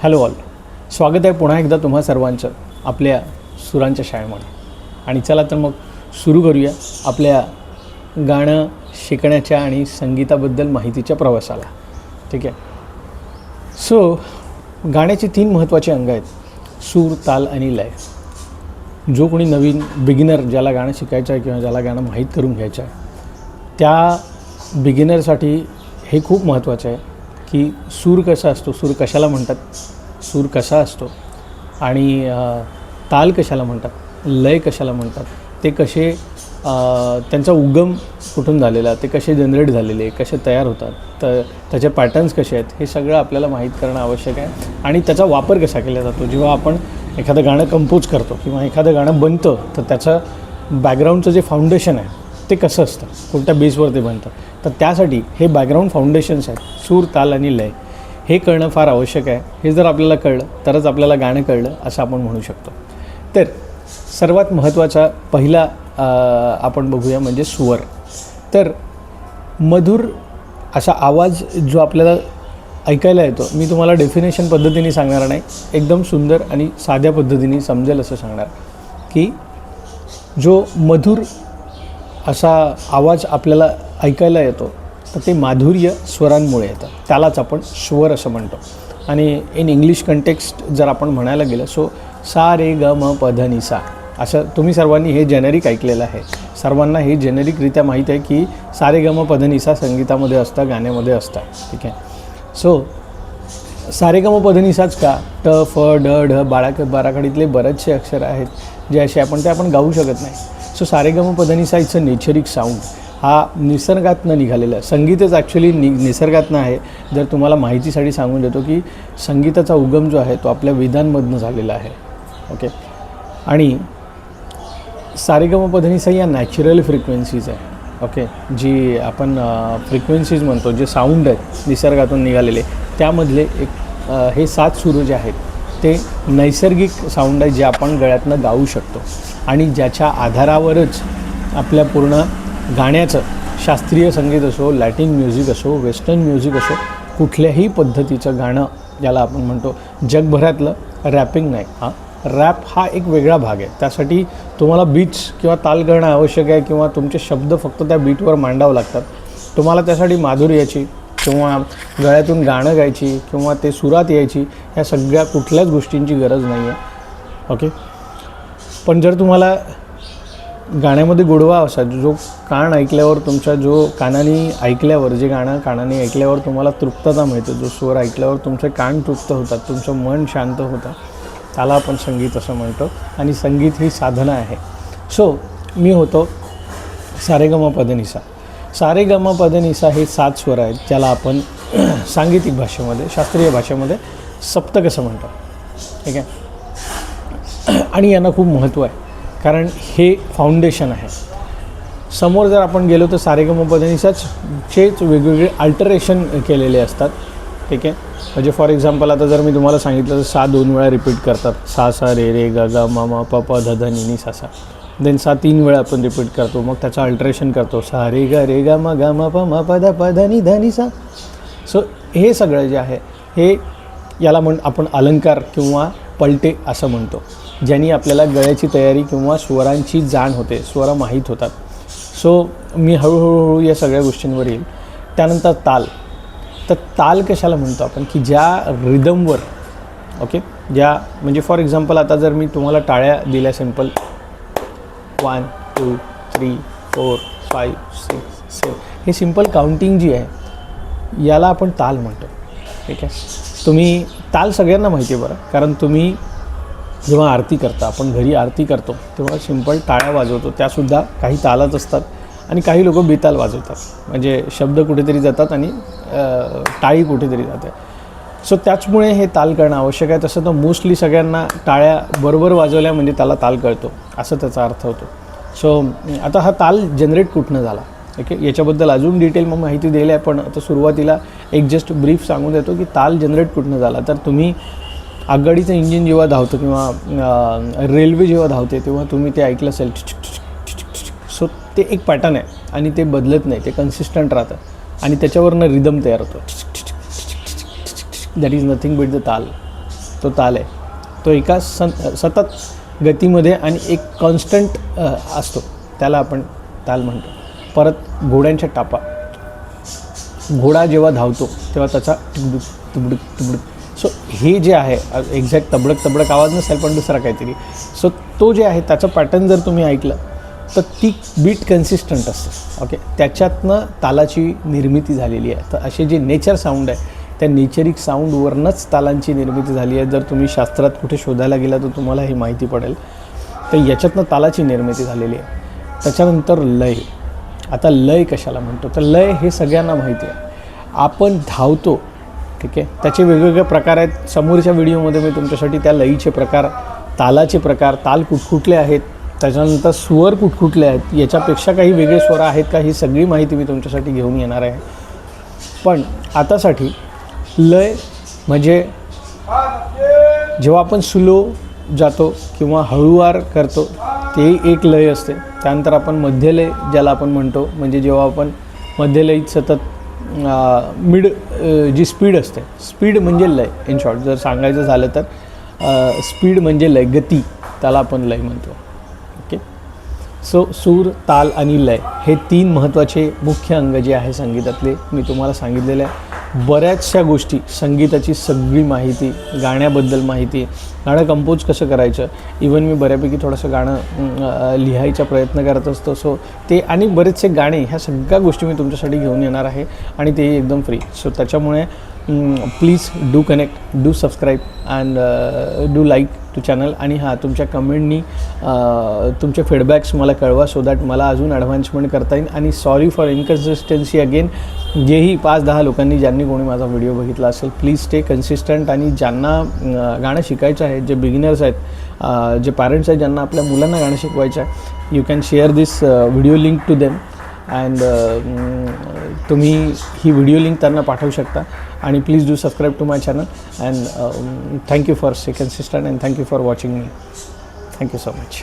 Hello all, स्वागत आहे पुन्हा एकदा तुम्हा सर्वांचं आपल्या सुरांच्या शाळेमध्ये. आणि चला तर मग सुरू करूया आपल्या गाणं शिकण्याच्या आणि संगीताबद्दल माहितीच्या प्रवासाला. ठीक आहे. सो गाण्याचे 3 महत्त्वाचे अंग आहेत: सूर, ताल आणि लय. जो कोणी नवीन बिगिनर ज्याला गाणं शिकायचं आहे किंवा ज्याला गाणं माहीत करून घ्यायचं आहे, त्या बिगिनरसाठी हे खूप महत्त्वाचं आहे की सूर कसा असतो, सूर कशाला म्हणतात, सूर कसा असतो आणि ताल कशाला म्हणतात, लय कशाला म्हणतात, ते कसे त्यांचा उगम कुठून झालेला, ते कसे जनरेट झालेले, कसे तयार होतात, तर त्याचे पॅटर्न्स कसे आहेत, हे सगळं आपल्याला माहीत करणं आवश्यक आहे. आणि त्याचा वापर कसा केला जातो. जेव्हा आपण एखादं गाणं कंपोज करतो किंवा एखादं गाणं बनतं, तर त्याचं बॅकग्राऊंडचं जे फाउंडेशन आहे ते कसं असतं, कोणत्या बेसवर ते बनतं, तर त्यासाठी हे बॅकग्राऊंड फाउंडेशन्स आहेत, सूर, ताल आणि लय, हे कळणं फार आवश्यक आहे. हे जर आपल्याला कळलं तरच आपल्याला गाणं कळलं असं आपण म्हणू शकतो. तर सर्वात महत्त्वाचा पहिला आपण बघूया म्हणजे स्वर. तर मधुर असा आवाज जो आपल्याला ऐकायला येतो, मी तुम्हाला डेफिनेशन पद्धतीने सांगणार नाही, एकदम सुंदर आणि साध्या पद्धतीने समजेल असं सांगणार की जो मधुर असा आवाज आपल्याला ऐकायला येतो तर ते माधुर्य स्वरांमुळे येतं, त्यालाच आपण स्वर असं म्हणतो. आणि इन इंग्लिश कंटेक्स्ट जर आपण म्हणायला गेलं, सो सा रे ग म प ध नि सा, असं तुम्ही सर्वांनी हे जेनेरिक ऐकलेलं आहे. सर्वांना हे जेनेरिकरित्या माहीत आहे की सा रे ग म प ध नि सा संगीतामध्ये असतं, गाण्यामध्ये असतं. ठीक आहे. सो सा रे ग म प ध नि साच का, ट फ ड ढ बाराखडीतले बरेचसे अक्षर आहेत जे असे आपण गाऊ शकत नाही. सो सा रे ग म प ध नि सा इट्स अ नेचरिक साऊंड. हा निसर्गातनं निघालेला आहे. संगीतच ॲक्च्युली निसर्गातनं आहे. जर तुम्हाला माहितीसाठी सांगून देतो की संगीताचा उगम जो आहे तो आपल्या वेदांमधनं झालेला आहे. ओके. आणि सा रे ग म प ध नि सा या नॅचरल फ्रिक्वेन्सीज आहे. ओके. जी आपण फ्रिक्वेन्सीज म्हणतो, जे साऊंड आहेत निसर्गातून निघालेले, त्यामधले एक हे 7 सूर जे आहेत ते नैसर्गिक साऊंड आहे, जे आपण गळ्यातनं गाऊ शकतो. आणि ज्याच्या आधारावरच आपल्या पूर्ण गाण्याचं, शास्त्रीय संगीत असो, लॅटिन म्युझिक असो, वेस्टर्न म्युझिक असो, कुठल्याही पद्धतीचं गाणं ज्याला आपण म्हणतो, जगभरातलं रॅपिंग नाही, रॅप हा एक वेगळा भाग आहे. त्यासाठी तुम्हाला बीट्स किंवा ताल करणं आवश्यक आहे किंवा तुमचे शब्द फक्त त्या बीटवर मांडावं लागतात. तुम्हाला त्यासाठी माधुर्याची किंवा गळ्यातून गाणं गायची किंवा ते सुरात यायची, ह्या सगळ्या कुठल्याच गोष्टींची गरज नाही आहे. ओके. पण जर तुम्हाला गाण्यामध्ये गोडवा असा, जो कान ऐकल्यावर तुमच्या, जो कानाने ऐकल्यावर, जे गाणं कानाने ऐकल्यावर तुम्हाला तृप्तता मिळते, जो स्वर ऐकल्यावर तुमचे कान तृप्त होतात, तुमचं मन शांत होतं, त्याला आपण संगीत असं म्हणतो. आणि संगीत ही साधना आहे. सो मी होतो सा रे ग म प ध नि सा. सा रे ग म प ध नि सा हे 7 स्वर आहेत, ज्याला आपण सांगीतिक भाषेमध्ये, शास्त्रीय भाषेमध्ये सप्तक असं म्हणतो. ठीक आहे. आणि यांना खूप महत्त्व आहे, कारण हे फाउंडेशन आहे. समोर जर आपण गेलो तर सा रे ग म प ध नि साचेच वेगवेगळे अल्टरेशन केलेले असतात. ठीक आहे. म्हणजे फॉर एक्झाम्पल आता जर मी तुम्हाला सांगितलं तर सा 2 वेळा रिपीट करतात, सा सा रे रे ग ग म म प प ध ध नि नि सा सा. देन सा 3 वेळा आपण रिपीट करतो, मग त्याचं अल्टरेशन करतो, सा रे ग म ग म प म प ध नि ध नि सा. सो हे सगळं जे आहे हे याला आपण अलंकार किंवा पलटे असं म्हणतो, ज्यांनी आपल्याला गळ्याची तयारी किंवा स्वरांची जाण होते, स्वर माहीत होतात. सो मी हळूहळू या सगळ्या गोष्टींवर येईल. त्यानंतर ताल. तर ताल कशाला म्हणतो आपण, की ज्या रिदमवर, ओके, ज्या म्हणजे फॉर एक्झाम्पल आता जर मी तुम्हाला टाळ्या दिल्या, सिम्पल 1 2 3 4 5 6 7, हे सिम्पल काउंटिंग जी आहे याला आपण ताल म्हणतो. ठीक आहे. तुम्ही ताल सगळ्यांना माहिती आहे बरं, कारण तुम्ही जेव्हा आरती करता, आपण घरी आरती करतो तेव्हा सिम्पल टाळ्या वाजवतो, त्यासुद्धा काही तालाच असतात आणि काही लोक बेताल वाजवतात, म्हणजे शब्द कुठेतरी जातात आणि टाळी कुठेतरी जाते. सो त्याचमुळे हे ताल करणं आवश्यक आहे. तसं तर मोस्टली सगळ्यांना टाळ्या बरोबर वाजवल्या म्हणजे त्याला ताल कळतो, असं त्याचा अर्थ होतो. सो आता हा ताल जनरेट कुठनं झाला, ओके, याच्याबद्दल अजून डिटेल मग माहिती दिली आहे, पण आता सुरुवातीला एक जस्ट ब्रीफ सांगून देतो की ताल जनरेट कुठनं झाला. तर तुम्ही आगगाडीचं इंजिन जेव्हा धावतं किंवा रेल्वे जेव्हा धावते तेव्हा तुम्ही ते ऐकलं असेल. सो ते एक पॅटर्न आहे आणि ते बदलत नाही, ते कन्सिस्टंट राहतं आणि त्याच्यावरनं रिदम तयार होतो. That is nothing but the ताल. तो ताल आहे तो एका सतत गतीमध्ये आणि एक कॉन्स्टंट असतो, त्याला आपण ताल म्हणतो. परत घोड्यांच्या टापा, घोडा जेव्हा धावतो तेव्हा त्याचा तुबडुक तुबडुक तुबडुक. सो हे जे आहे एक्झॅक्ट तबडक तबडक आवाज नसेल पण दुसरा काहीतरी. सो तो जे आहे त्याचं पॅटर्न जर तुम्ही ऐकलं तर ती बीट कन्सिस्टंट असते. ओके, त्याच्यातनं तालाची निर्मिती झालेली आहे. तर असे जे नेचर साऊंड आहे त्या नेचरिक साऊंडवरनंच तालांची निर्मिती झाली आहे. जर तुम्ही शास्त्रात कुठे शोधायला गेला तर तुम्हाला ही माहिती पडेल. तर याच्यातनं तालाची निर्मिती झालेली आहे. त्याच्यानंतर लय. आता लय कशाला म्हणतो, तर लय हे सगळ्यांना माहिती आहे. आपण धावतो, ठीक आहे, त्याचे वेगवेगळे प्रकार आहेत. समोरच्या व्हिडिओमध्ये मी तुमच्यासाठी त्या लयीचे प्रकार, तालाचे प्रकार, ताल कुठकुठले आहेत, त्याच्यानंतर स्वर कुठकुठले आहेत, याच्यापेक्षा काही वेगळे स्वर आहेत का, ही सगळी माहिती मी तुमच्यासाठी घेऊन येणार आहे. पण आतासाठी लय म्हणजे जेव्हा आपण स्लो जातो किंवा हळूवार करतो ते एक लय असते. त्यानंतर आपण मध्यलय ज्याला आपण म्हणतो, म्हणजे जेव्हा आपण मध्यलयीत सतत मिड जी स्पीड असते, स्पीड म्हणजे लय. इन शॉर्ट जर सांगायचं झालं तर स्पीड म्हणजे लय, गती, त्याला आपण लय म्हणतो. ओके, सो सूर, ताल आणि लय हे 3 महत्त्वाचे मुख्य अंग जे आहे संगीतातले मी तुम्हाला सांगितलेले आहे. बऱ्याचशा गोष्टी, संगीताची सगळी माहिती, गाण्याबद्दल माहिती, गाणं कंपोज कसं करायचं, इवन मी बऱ्यापैकी थोडंसं गाणं लिहायचा प्रयत्न करत असतो. सो ते आणि बरेचसे गाणे, ह्या सगळ्या गोष्टी मी तुमच्यासाठी घेऊन येणार आहे आणि ते एकदम फ्री. सो त्याच्यामुळे please do connect, do subscribe and do like to channel. आणि हां, तुमच्या कमेंटनी तुमचे फीडबॅक्स मला कळवा, सो दॅट मला अजून ॲडव्हान्समेंट करता येईल. आणि सॉरी फॉर इनकन्सिस्टन्सी अगेन. जेही 5-10 लोकांनी, ज्यांनी कोणी माझा व्हिडिओ बघितला असेल, प्लीज स्टे कन्सिस्टंट. आणि ज्यांना गाणं शिकायचं आहे, जे बिगिनर्स आहेत, जे पॅरेंट्स आहेत, ज्यांना आपल्या मुलांना गाणं शिकवायचं आहे, you can share this video link to them and तुम्ही ही व्हिडिओ लिंक त्यांना पाठवू शकता. आणि please do subscribe to my channel and thank you for stay consistent and thank you for watching me. Thank you so much.